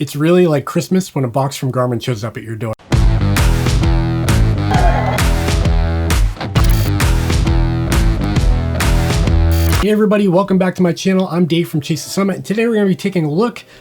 It's really like Christmas when a box from Garmin shows up at your door. Hey everybody, welcome back to my channel. I'm Dave from Chase the Summit, and today we're going to be taking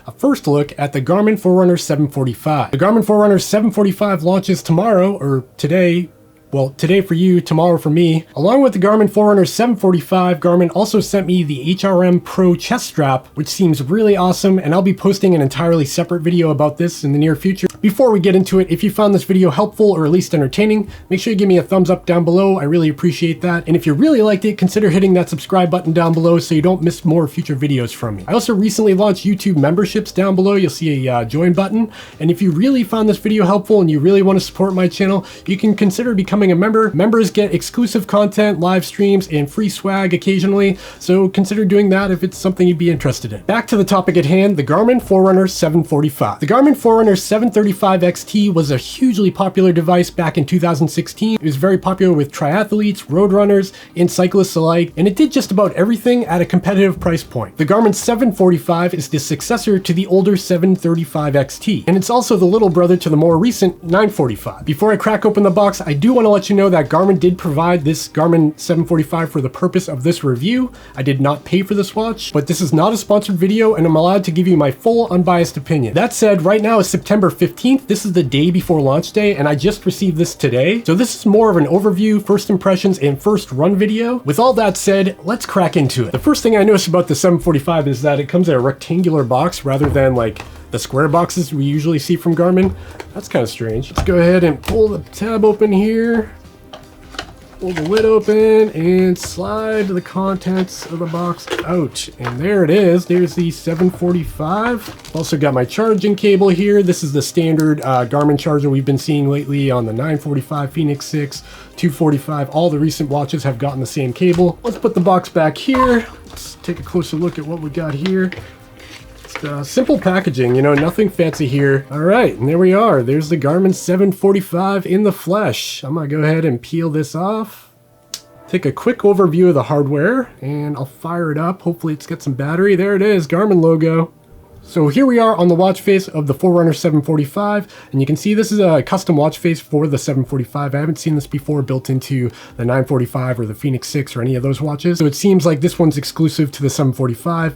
a first look at the Garmin Forerunner 745. The Garmin Forerunner 745 launches tomorrow, or today. Well, today for you, tomorrow for me. Along with the Garmin Forerunner 745, Garmin also sent me the HRM Pro chest strap, which seems really awesome, and I'll be posting an entirely separate video about this in the near future. Before we get into it, if you found this video helpful or at least entertaining, make sure you give me a thumbs up down below. I really appreciate that. And if you really liked it, consider hitting that subscribe button down below so you don't miss more future videos from me. I also recently launched YouTube memberships down below. You'll see a join button. And if you really found this video helpful and you really want to support my channel, you can consider becoming a member. Members get exclusive content, live streams, and free swag occasionally, so consider doing that if it's something you'd be interested in. Back to the topic at hand, the Garmin Forerunner 745. The Garmin Forerunner 735 XT was a hugely popular device back in 2016. It was very popular with triathletes, road runners, and cyclists alike, and it did just about everything at a competitive price point. The Garmin 745 is the successor to the older 735 XT, and it's also the little brother to the more recent 945. Before I crack open the box, I do want to let you know that Garmin did provide this Garmin 745 for the purpose of this review. I did not pay for this watch, but this is not a sponsored video and I'm allowed to give you my full unbiased opinion. That said, right now is September 15th. This is the day before launch day and I just received this today. So this is more of an overview, first impressions, and first run video. With all that said, let's crack into it. The first thing I noticed about the 745 is that it comes in a rectangular box rather than like the square boxes we usually see from Garmin. That's kind of strange. Let's go ahead and pull the tab open here. Pull the lid open and slide the contents of the box out. And there it is. There's the 745. Also got my charging cable here. This is the standard Garmin charger we've been seeing lately on the 945, Fenix 6, 245. All the recent watches have gotten the same cable. Let's put the box back here. Let's take a closer look at what we got here. Simple packaging, you know, nothing fancy here. All right, and there we are. There's the Garmin 745 in the flesh. I'm gonna go ahead and peel this off. Take a quick overview of the hardware, and I'll fire it up. Hopefully it's got some battery. There it is, Garmin logo. So here we are on the watch face of the Forerunner 745, and you can see this is a custom watch face for the 745. I haven't seen this before built into the 945 or the Fenix 6 or any of those watches. So it seems like this one's exclusive to the 745.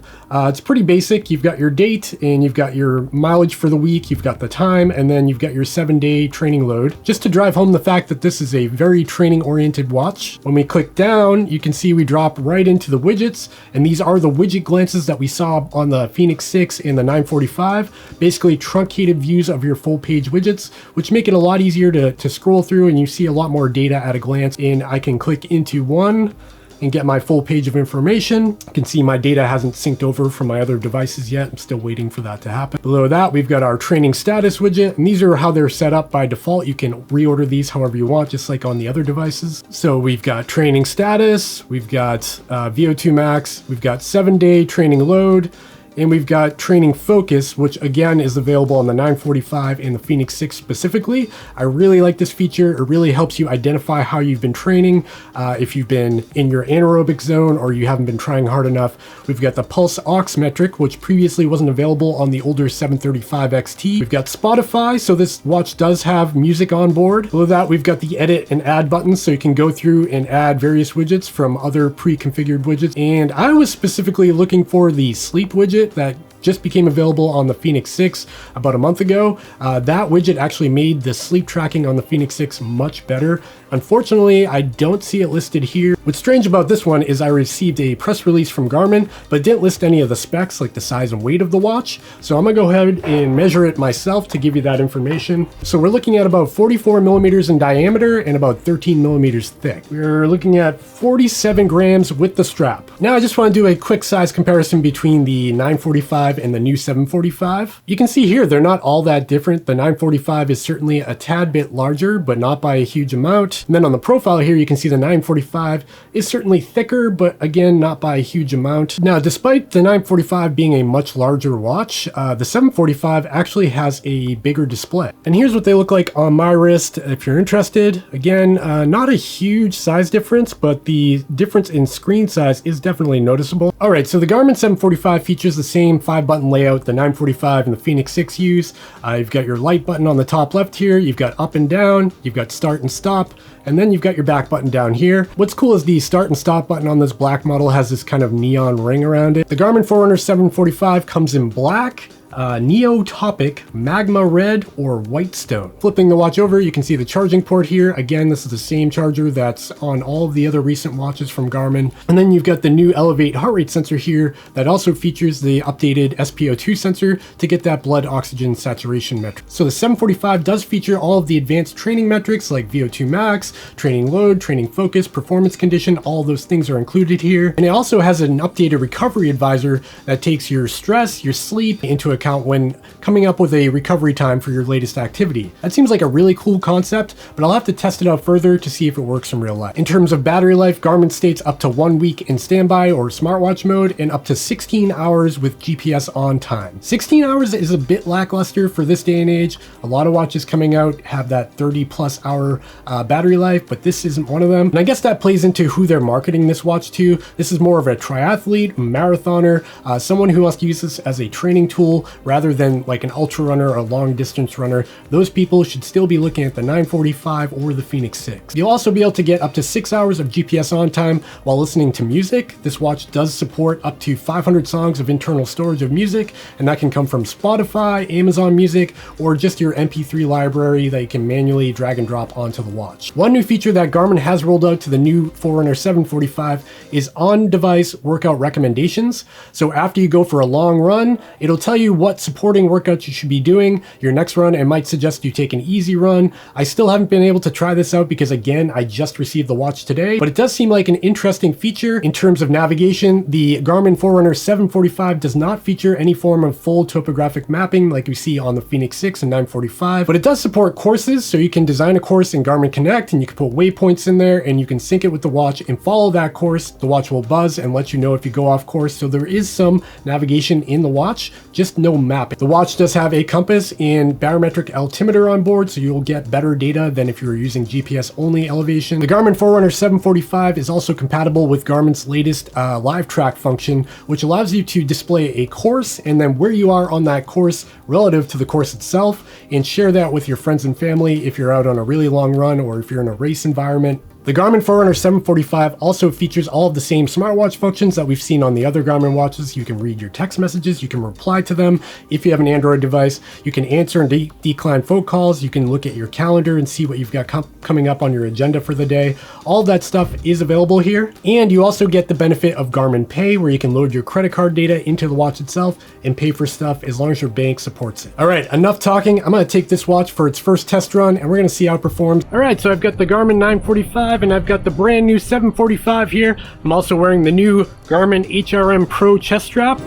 It's pretty basic. You've got your date and you've got your mileage for the week, you've got the time, and then you've got your 7-day training load. Just to drive home the fact that this is a very training oriented watch. When we click down, you can see we drop right into the widgets, and these are the widget glances that we saw on the Fenix 6 and the 945, basically truncated views of your full page widgets, which make it a lot easier to scroll through, and you see a lot more data at a glance. And I can click into one and get my full page of information. You can see my data hasn't synced over from my other devices yet. I'm still waiting for that to happen. Below that, we've got our training status widget, and these are how they're set up by default. You can reorder these however you want, just like on the other devices. So we've got training status, we've got VO2 max, we've got 7-day training load, and we've got training focus, which again is available on the 945 and the Fenix 6 specifically. I really like this feature. It really helps you identify how you've been training. If you've been in your anaerobic zone or you haven't been trying hard enough. We've got the pulse ox metric, which previously wasn't available on the older 735 XT. We've got Spotify, so this watch does have music on board. Below that, we've got the edit and add buttons, so you can go through and add various widgets from other pre-configured widgets. And I was specifically looking for the sleep widget that just became available on the Fenix 6 about a month ago. That widget actually made the sleep tracking on the Fenix 6 much better. Unfortunately, I don't see it listed here. What's strange about this one is I received a press release from Garmin, but didn't list any of the specs like the size and weight of the watch. So I'm gonna go ahead and measure it myself to give you that information. So we're looking at about 44 millimeters in diameter and about 13 millimeters thick. We're looking at 47 grams with the strap. Now I just wanna do a quick size comparison between the 945 and the new 745. You can see here, they're not all that different. The 945 is certainly a tad bit larger, but not by a huge amount. And then on the profile here, you can see the 945 is certainly thicker, but again, not by a huge amount. Now, despite the 945 being a much larger watch, the 745 actually has a bigger display. And here's what they look like on my wrist. If you're interested, again, not a huge size difference, but the difference in screen size is definitely noticeable. All right, so the Garmin 745 features the same 5 5-button layout the 945 and the Fenix 6 use. You've got your light button on the top left here, you've got up and down, you've got start and stop, and then you've got your back button down here. What's cool is the start and stop button on this black model has this kind of neon ring around it. The Garmin Forerunner 745 comes in black, Neotopic, Magma Red, or Whitestone. Flipping the watch over, you can see the charging port here. Again, this is the same charger that's on all of the other recent watches from Garmin. And then you've got the new Elevate heart rate sensor here that also features the updated SpO2 sensor to get that blood oxygen saturation metric. So the 745 does feature all of the advanced training metrics like VO2 max, training load, training focus, performance condition, all those things are included here. And it also has an updated recovery advisor that takes your stress, your sleep into account when coming up with a recovery time for your latest activity. That seems like a really cool concept, but I'll have to test it out further to see if it works in real life. In terms of battery life, Garmin states up to 1 week in standby or smartwatch mode and up to 16 hours with GPS on time. 16 hours is a bit lackluster for this day and age. A lot of watches coming out have that 30+ hour battery life, but this isn't one of them. And I guess that plays into who they're marketing this watch to. This is more of a triathlete, marathoner, someone who wants to use this as a training tool rather than like an ultra runner or a long distance runner. Those people should still be looking at the 945 or the Fenix 6. You'll also be able to get up to 6 hours of GPS on time while listening to music. This watch does support up to 500 songs of internal storage of music, and that can come from Spotify, Amazon Music, or just your MP3 library that you can manually drag and drop onto the watch. One new feature that Garmin has rolled out to the new Forerunner 745 is on-device workout recommendations. So after you go for a long run, it'll tell you what supporting workouts you should be doing your next run and might suggest you take an easy run. I still haven't been able to try this out because again, I just received the watch today, but it does seem like an interesting feature. In terms of navigation, the Garmin Forerunner 745 does not feature any form of full topographic mapping like we see on the Fenix 6 and 945, but it does support courses, so you can design a course in Garmin Connect and you can put waypoints in there and you can sync it with the watch and follow that course. The watch will buzz and let you know if you go off course, so there is some navigation in the watch, just no mapping. The watch does have a compass and barometric altimeter on board, so you'll get better data than if you were using GPS only elevation. The Garmin Forerunner 745 is also compatible with Garmin's latest live track function, which allows you to display a course and then where you are on that course relative to the course itself, and share that with your friends and family if you're out on a really long run or if you're in a race environment. The Garmin Forerunner 745 also features all of the same smartwatch functions that we've seen on the other Garmin watches. You can read your text messages, you can reply to them if you have an Android device, you can answer and decline phone calls, you can look at your calendar and see what you've got coming up on your agenda for the day. All of that stuff is available here, and you also get the benefit of Garmin Pay, where you can load your credit card data into the watch itself and pay for stuff as long as your bank supports it. All right, enough talking. I'm going to take this watch for its first test run and we're going to see how it performs. All right, so I've got the Garmin 945 and I've got the brand new 745 here. I'm also wearing the new Garmin HRM Pro chest strap.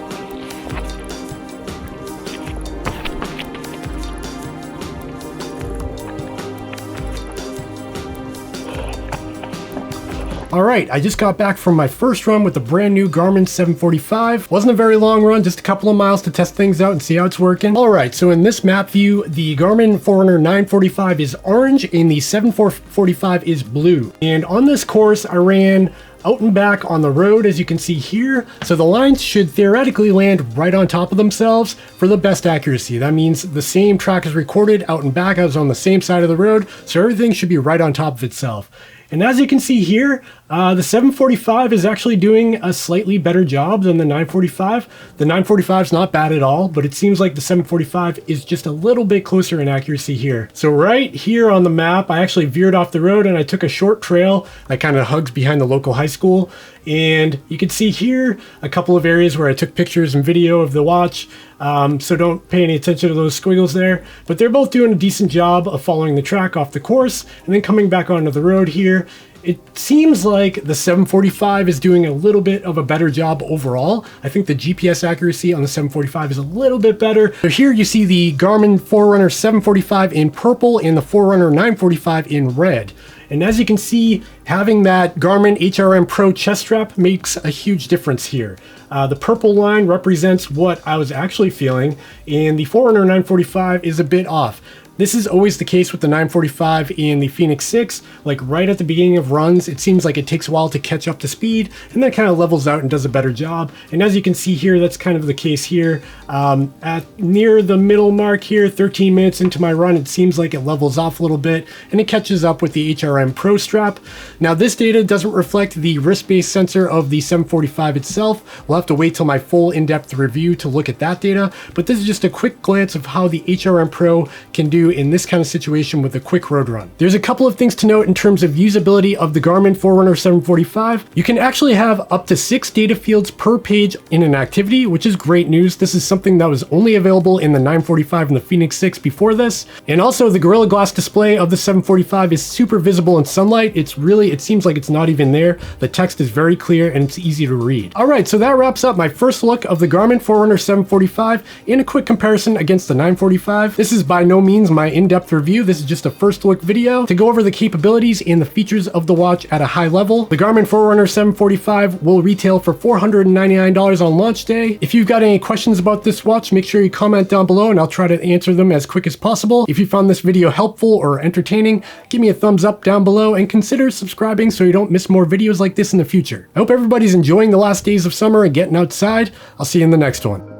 Alright, I just got back from my first run with the brand new Garmin 745. Wasn't a very long run, just a couple of miles to test things out and see how it's working. Alright, so in this map view, the Garmin Forerunner 945 is orange and the 745 is blue. And on this course, I ran out and back on the road, as you can see here. So the lines should theoretically land right on top of themselves for the best accuracy. That means the same track is recorded out and back. I was on the same side of the road, so everything should be right on top of itself. And as you can see here, the 745 is actually doing a slightly better job than the 945. The 945 is not bad at all, but it seems like the 745 is just a little bit closer in accuracy here. So right here on the map, I actually veered off the road and I took a short trail that kind of hugs behind the local high school. And you can see here a couple of areas where I took pictures and video of the watch. So don't pay any attention to those squiggles there, but they're both doing a decent job of following the track off the course and then coming back onto the road here. It seems like the 745 is doing a little bit of a better job overall. I think the GPS accuracy on the 745 is a little bit better. So here you see the Garmin Forerunner 745 in purple and the Forerunner 945 in red. And as you can see, having that Garmin HRM Pro chest strap makes a huge difference here. The purple line represents what I was actually feeling, and the Forerunner 945 is a bit off. This is always the case with the 945 and the Fenix 6. Like right at the beginning of runs, it seems like it takes a while to catch up to speed, and then it kind of levels out and does a better job. And as you can see here, that's kind of the case here. At near the middle mark here, 13 minutes into my run, it seems like it levels off a little bit, and it catches up with the HRM Pro strap. Now this data doesn't reflect the wrist-based sensor of the 745 itself. We'll have to wait till my full in-depth review to look at that data, but this is just a quick glance of how the HRM Pro can do in this kind of situation with a quick road run. There's a couple of things to note in terms of usability of the Garmin Forerunner 745. You can actually have up to 6 data fields per page in an activity, which is great news. This is something that was only available in the 945 and the Fenix 6 before this. And also the Gorilla Glass display of the 745 is super visible in sunlight. It seems like it's not even there. The text is very clear and it's easy to read. All right, so that wraps up my first look of the Garmin Forerunner 745 in a quick comparison against the 945. This is by no means my in-depth review. This is just a first look video to go over the capabilities and the features of the watch at a high level. The Garmin Forerunner 745 will retail for $499 on launch day. If you've got any questions about this watch, make sure you comment down below and I'll try to answer them as quick as possible. If you found this video helpful or entertaining, give me a thumbs up down below and consider subscribing so you don't miss more videos like this in the future. I hope everybody's enjoying the last days of summer and getting outside. I'll see you in the next one.